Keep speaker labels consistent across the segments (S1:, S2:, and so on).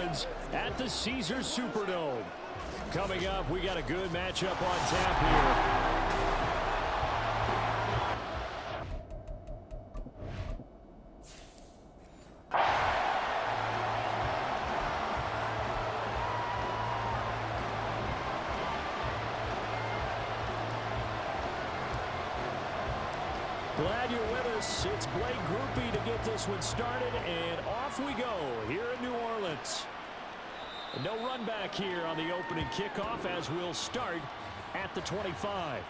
S1: Orleans at the Caesars Superdome. Coming up, we got a good matchup on tap here. Glad you're with us. It's Blake Grupe to get this one started, and off we go here in New Orleans. No run back here on the opening kickoff as we'll start at the 25.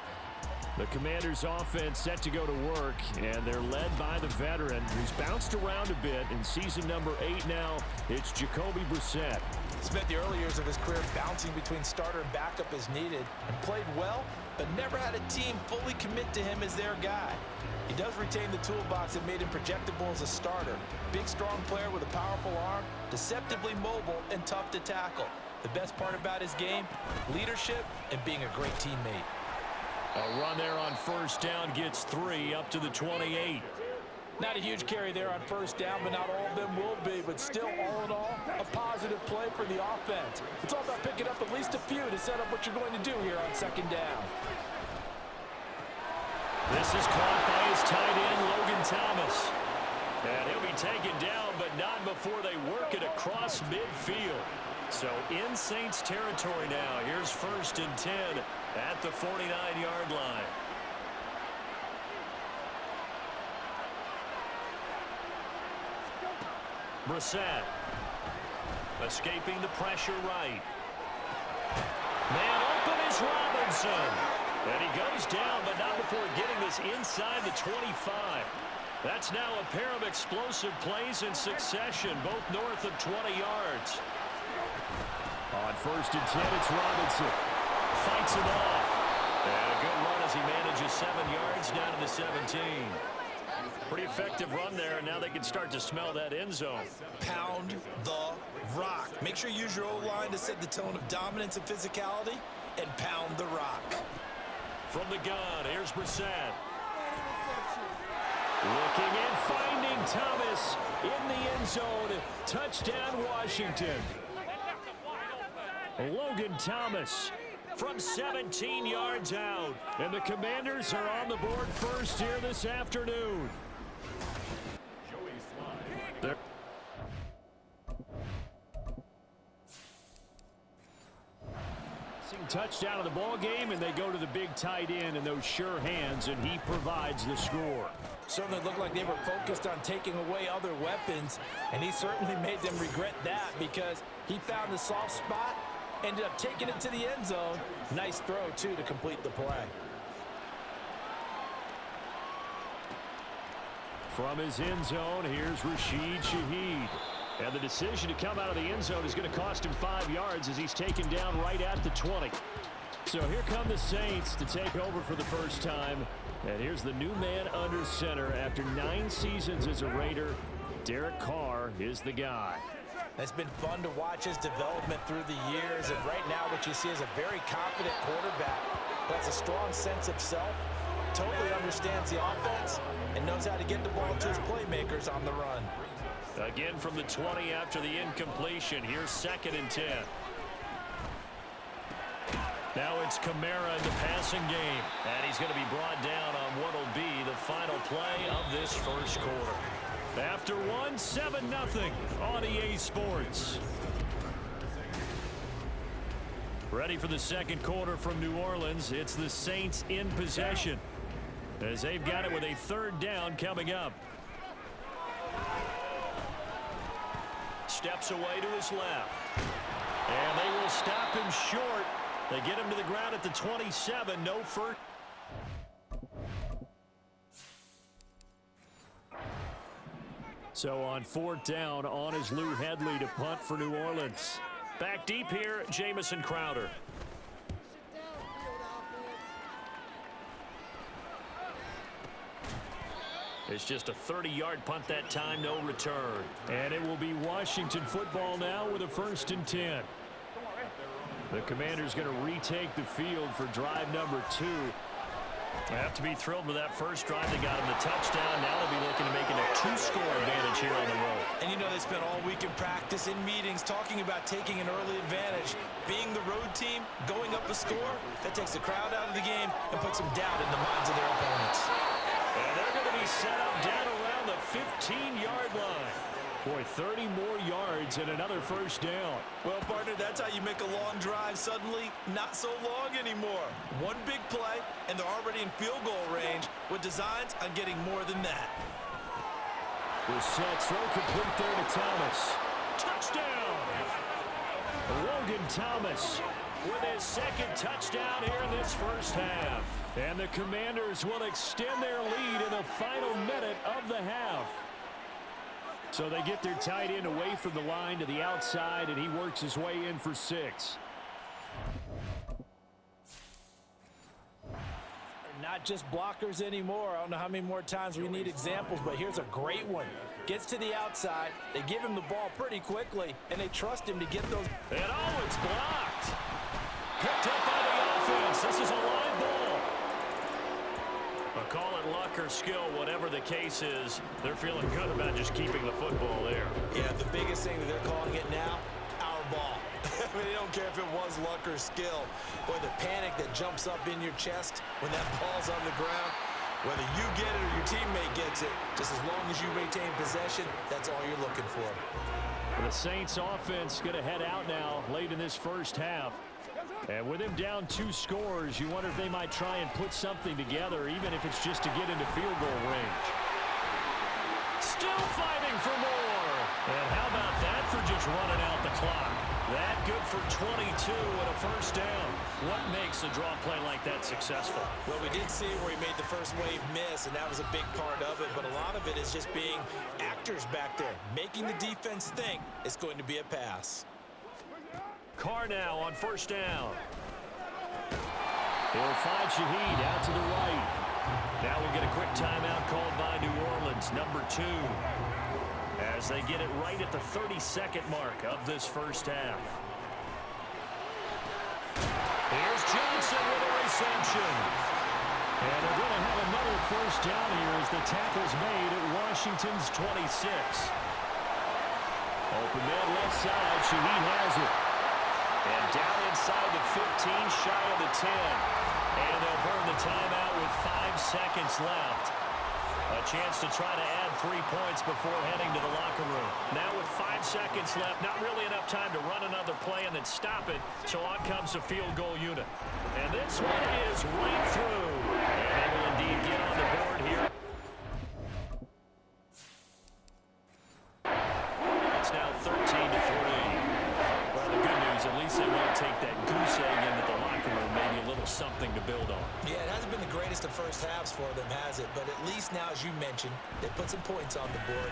S1: The Commanders' offense set to go to work, and they're led by the veteran who's bounced around a bit in season number 8 now. It's Jacoby Brissett.
S2: Spent the early years of his career bouncing between starter and backup as needed, and played well, but never had a team fully commit to him as their guy. He does retain the toolbox that made him projectable as a starter. Big, strong player with a powerful arm, deceptively mobile, and tough to tackle. The best part about his game, leadership and being a great teammate.
S1: A run there on first down gets 3 up to the 28.
S2: Not a huge carry there on first down, but not all of them will be. But still, all in all, a positive play for the offense. It's all about picking up at least a few to set up what you're going to do here on second down.
S1: This is caught by his tight end, Logan Thomas. And he'll be taken down, but not before they work it across midfield. So in Saints territory now. Here's 1st and 10 at the 49-yard line. Brissett escaping the pressure right. Man open is Robinson. And he goes down, but not before getting this inside the 25. That's now a pair of explosive plays in succession, both north of 20 yards. On 1st and 10, it's Robinson. Fights him off. And a good run as he manages 7 yards down to the 17. Pretty effective run there, and now they can start to smell that end zone.
S2: Pound the rock. Make sure you use your O-line to set the tone of dominance and physicality, and pound the rock.
S1: From the gun, here's Brissett. Looking and finding Thomas in the end zone. Touchdown, Washington. Logan Thomas from 17 yards out. And the Commanders are on the board first here this afternoon. Touchdown of the ball game, and they go to the big tight end and those sure hands, and he provides the score.
S2: Certainly looked like they were focused on taking away other weapons, and he certainly made them regret that because he found the soft spot, ended up taking it to the end zone. Nice throw, too, to complete the play.
S1: From his end zone, here's Rashid Shaheed. And the decision to come out of the end zone is going to cost him 5 yards as he's taken down right at the 20. So here come the Saints to take over for the first time. And here's the new man under center after 9 seasons as a Raider. Derek Carr is the guy.
S2: It's been fun to watch his development through the years. And right now what you see is a very confident quarterback who has a strong sense of self, totally understands the offense, and knows how to get the ball to his playmakers on the run.
S1: Again from the 20 after the incompletion. Here's 2nd and 10. Now it's Kamara in the passing game. And he's going to be brought down on what will be the final play of this first quarter. After 7-0 on EA Sports. Ready for the second quarter from New Orleans. It's the Saints in possession, as they've got it with a 3rd down coming up. Steps away to his left. And they will stop him short. They get him to the ground at the 27. No first. So on 4th down, on is Lou Hedley to punt for New Orleans. Back deep here, Jamison Crowder. It's just a 30-yard punt that time, no return. And it will be Washington football now with a 1st and 10. The Commanders going to retake the field for drive number 2. They have to be thrilled with that first drive. They got him the touchdown. Now they'll be looking to make it a 2-score advantage here on the road.
S2: And you know they spent all week in practice, in meetings, talking about taking an early advantage. Being the road team, going up a score, that takes the crowd out of the game and puts some doubt in the minds of their opponents.
S1: And they're going to be set up down around the 15-yard line. Boy, 30 more yards and another first down.
S2: Well, partner, that's how you make a long drive suddenly not so long anymore. One big play, and they're already in field goal range with designs on getting more than that.
S1: The set, throw complete there to Thomas. Touchdown! Logan Thomas with his second touchdown here in this first half. And the Commanders will extend their lead in the final minute of the half. So they get their tight end away from the line to the outside, and he works his way in for 6.
S2: Not just blockers anymore. I don't know how many more times we need examples, but here's a great one. Gets to the outside, they give him the ball pretty quickly, and they trust him to get those.
S1: And oh, it's blocked. Picked up by the offense. This is a line ball. But call it luck or skill, whatever the case is, they're feeling good about just keeping the football there.
S2: Yeah, the biggest thing that they're calling it now, our ball. I mean, they don't care if it was luck or skill. Boy, the panic that jumps up in your chest when that ball's on the ground, whether you get it or your teammate gets it, just as long as you maintain possession, that's all you're looking for.
S1: The Saints offense going to head out now late in this first half. And with him down 2 scores, you wonder if they might try and put something together, even if it's just to get into field goal range. Still fighting for more. And how about that for just running out the clock? That good for 22 and a first down. What makes a draw play like that successful?
S2: Well, we did see where he made the first wave miss, and that was a big part of it. But a lot of it is just being actors back there, making the defense think it's going to be a pass.
S1: Carr now on first down. He'll find Shaheed out to the right. Now we'll get a quick timeout called by New Orleans, number 2. As they get it right at the 32nd mark of this first half. Here's Johnson with a reception. And they're going to have another first down here as the tackle's made at Washington's 26. Open man left side. Shaheed has it. And down inside the 15, shy of the 10. And they'll burn the timeout with 5 seconds left. A chance to try to add 3 points before heading to the locker room. Now with 5 seconds left, not really enough time to run another play and then stop it. So on comes the field goal unit. And this one is right through. And they will indeed get on the board here. It's now 13-3. Well, the good news, at least they won't take that goose egg into the locker room. Maybe a little something to build on.
S2: Yeah, it hasn't been the greatest of first halves for them, has it? But at least now, as you mentioned, they put some points on the board.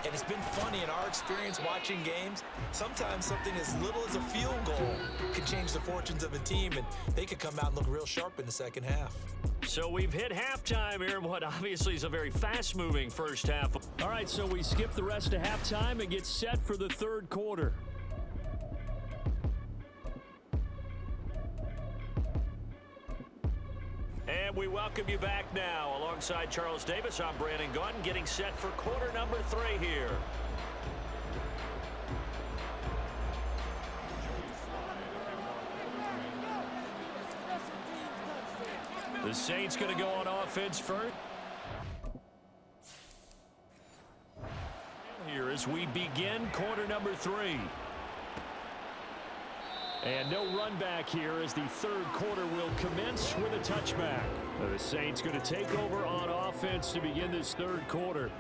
S2: And it's been funny in our experience watching games. Sometimes something as little as a field goal can change the fortunes of a team, and they could come out and look real sharp in the second half.
S1: So we've hit halftime here in what obviously is a very fast-moving first half. All right, so we skip the rest of halftime and get set for the third quarter. And we welcome you back now. Alongside Charles Davis, I'm Brandon Gunn, getting set for quarter number 3 here. The Saints going to go on offense first. Here as we begin quarter number 3. And no run back here as the third quarter will commence with a touchback. The Saints going to take over on offense to begin this third quarter.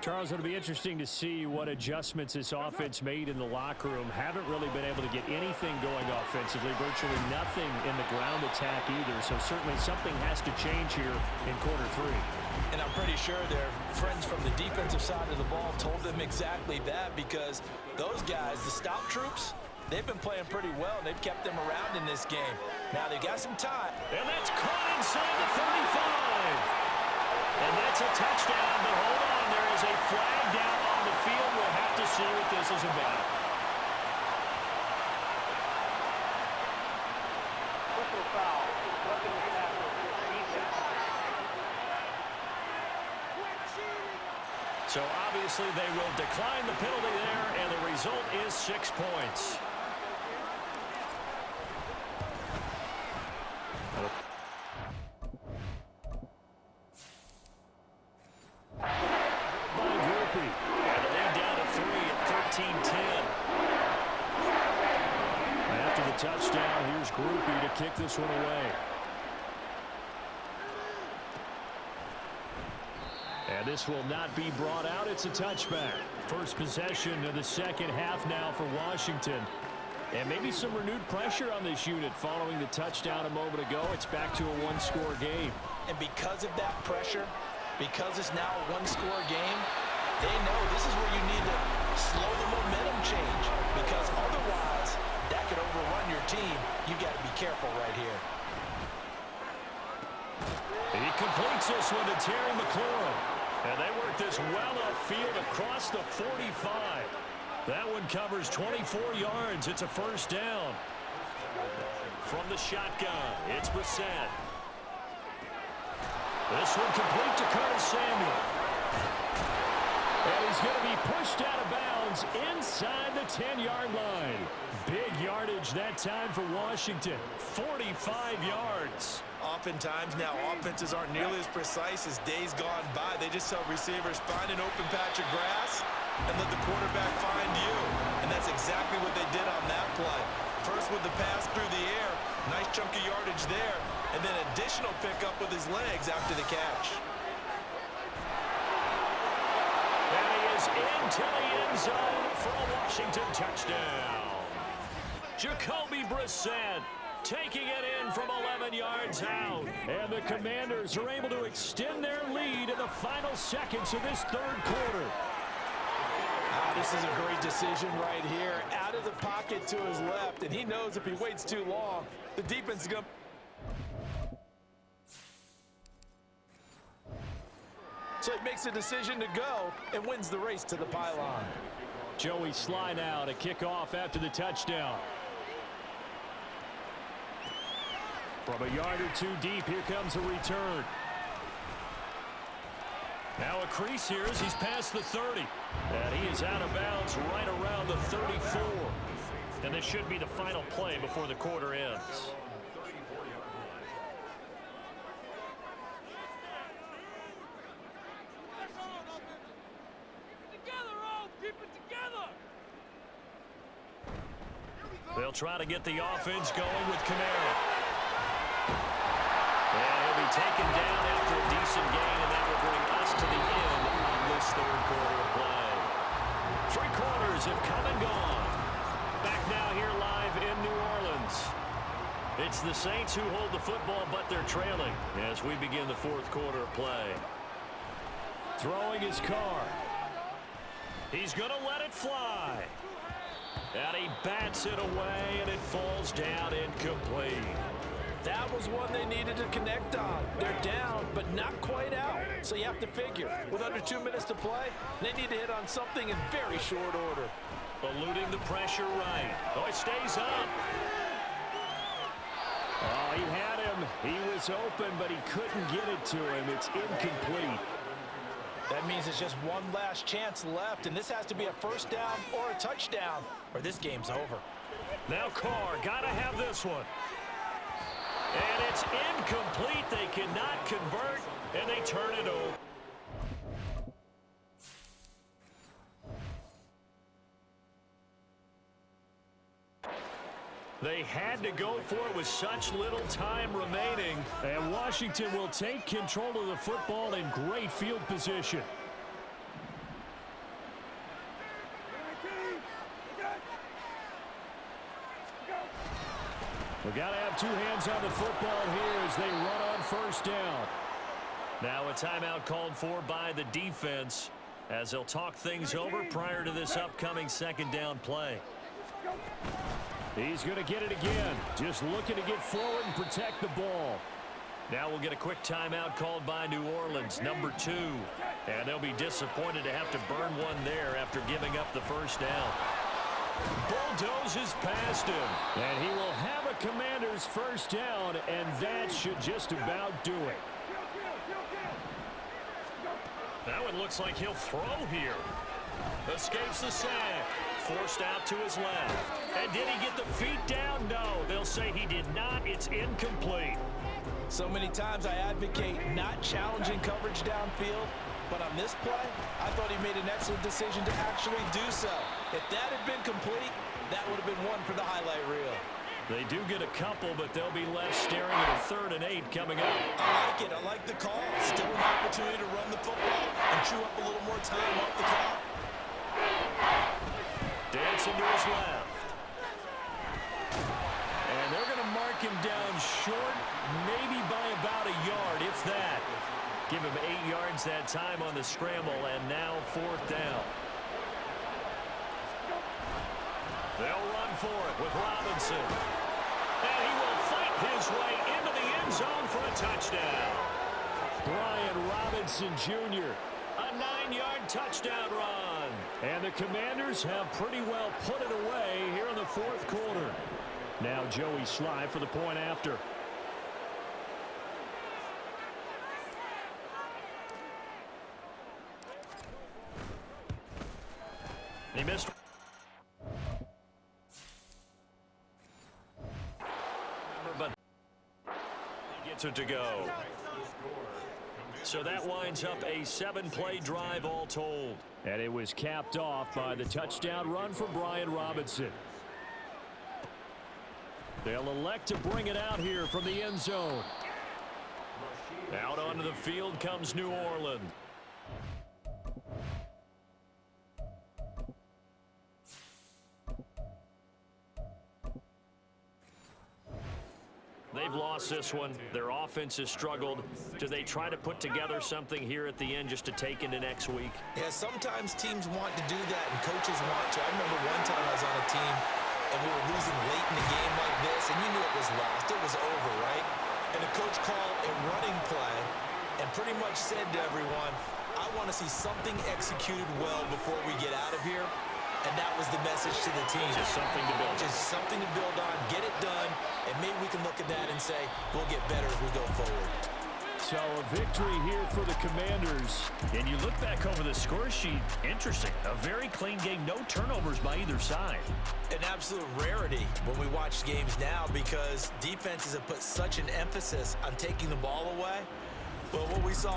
S1: Charles, it'll be interesting to see what adjustments this offense made in the locker room. Haven't really been able to get anything going offensively, virtually nothing in the ground attack either. So certainly something has to change here in quarter 3.
S2: And I'm pretty sure their friends from the defensive side of the ball told them exactly that, because those guys, the stop troops, they've been playing pretty well. They've kept them around in this game. Now they got some time.
S1: And that's caught inside the 35. And that's a touchdown, but hold on. There is a flag down on the field. We'll have to see what this is about.
S3: Personal foul. Weapon tackle. Defense.
S1: So obviously they will decline the penalty there, and the result is 6 points. By Grupe. And the lead down to 3 at 13-10. After the touchdown, here's Grupe to kick this one away. And this will not be brought out. It's a touchback. First possession of the second half now for Washington. And maybe some renewed pressure on this unit following the touchdown a moment ago. It's back to a one-score game.
S2: And because of that pressure, because it's now a one-score game, they know this is where you need to slow the momentum change. Because otherwise, that could overrun your team. You got to be careful right here.
S1: He completes this one to Terry McLaurin. And they work this well upfield across the 45. That one covers 24 yards. It's a first down. From the shotgun, it's Brissett. This one complete to Curtis Samuel. And he's going to be pushed out of bounds inside the 10-yard line. Big yardage that time for Washington. 45 yards.
S2: Oftentimes now offenses aren't nearly as precise as days gone by. They just tell receivers, find an open patch of grass and let the quarterback find you. And that's exactly what they did on that play. First with the pass through the air, nice chunk of yardage there, and then additional pickup with his legs after the catch.
S1: And he is into the end zone for a Washington touchdown. Jacoby Brissett taking it in from 11 yards out. And the Commanders are able to extend their lead in the final seconds of this third quarter.
S2: This is a great decision right here. Out of the pocket to his left, and he knows if he waits too long, the defense is going to... So he makes a decision to go and wins the race to the pylon.
S1: Joey Sly now to kick off after the touchdown. From a yard or two deep, here comes a return. Now a crease here as he's past the 30. And he is out of bounds right around the 34. And this should be the final play before the quarter ends. They'll try to get the offense going with Kamara. And he'll be taken down after a decent gain, and that will bring us to the end of this third quarter of play. 3 quarters have come and gone. Back now here live in New Orleans. It's the Saints who hold the football, but they're trailing as we begin the fourth quarter of play. Throwing his car. He's going to let it fly. And he bats it away, and it falls down incomplete.
S2: That was one they needed to connect on. They're down, but not quite out. So you have to figure, with under 2 minutes to play, they need to hit on something in very short order.
S1: Eluding the pressure right. Oh, it stays up. Oh, he had him. He was open, but he couldn't get it to him. It's incomplete.
S2: That means it's just one last chance left, and this has to be a first down or a touchdown, or this game's over.
S1: Now Carr, gotta have this one. And it's incomplete. They cannot convert, and they turn it over. They had to go for it with such little time remaining. And Washington will take control of the football in great field position. We've got to have 2 hands on the football here as they run on first down. Now a timeout called for by the defense as they'll talk things over prior to this upcoming second down play. He's going to get it again. Just looking to get forward and protect the ball. Now we'll get a quick timeout called by New Orleans, number 2. And they'll be disappointed to have to burn one there after giving up the first down. Bulldozes past him. And he will have a Commander's first down, and that should just about do it. Now it looks like he'll throw here. Escapes the sack. Forced out to his left. And did he get the feet down? No. They'll say he did not. It's incomplete.
S2: So many times I advocate not challenging coverage downfield, but on this play, I thought he made an excellent decision to actually do so. If that had been complete, that would have been one for the highlight reel.
S1: They do get a couple, but they'll be left staring at a 3rd and 8 coming up.
S2: I like it. I like the call. Still an opportunity to run the football and chew up a little more time off the clock.
S1: Dancing to his left. And they're going to mark him down short, maybe by about a yard, if that. Give him 8 yards that time on the scramble, and now 4th down. They'll run for it with Robinson. And he will fight his way into the end zone for a touchdown. Brian Robinson Jr., a 9-yard touchdown run. And the Commanders have pretty well put it away here in the 4th quarter. Now Joey Slye for the point after. He missed. But he gets it to go. So that winds up a 7-play drive all told. And it was capped off by the touchdown run for Brian Robinson. They'll elect to bring it out here from the end zone. Out onto the field comes New Orleans. They've lost this one. Their offense has struggled. Do they try to put together something here at the end just to take into next week?
S2: Yeah, sometimes teams want to do that and coaches want to. I remember one time I was on a team and we were losing late in the game like this, and you knew it was lost. It was over, right? And the coach called a running play and pretty much said to everyone, I want to see something executed well before we get out of here. And that was the message to the team.
S1: Just something to build on.
S2: Just something to build on, get it done, and maybe we can look at that and say, we'll get better as we go forward.
S1: So a victory here for the Commanders. And you look back over the score sheet, interesting. A very clean game, no turnovers by either side.
S2: An absolute rarity when we watch games now because defenses have put such an emphasis on taking the ball away. Well, what we saw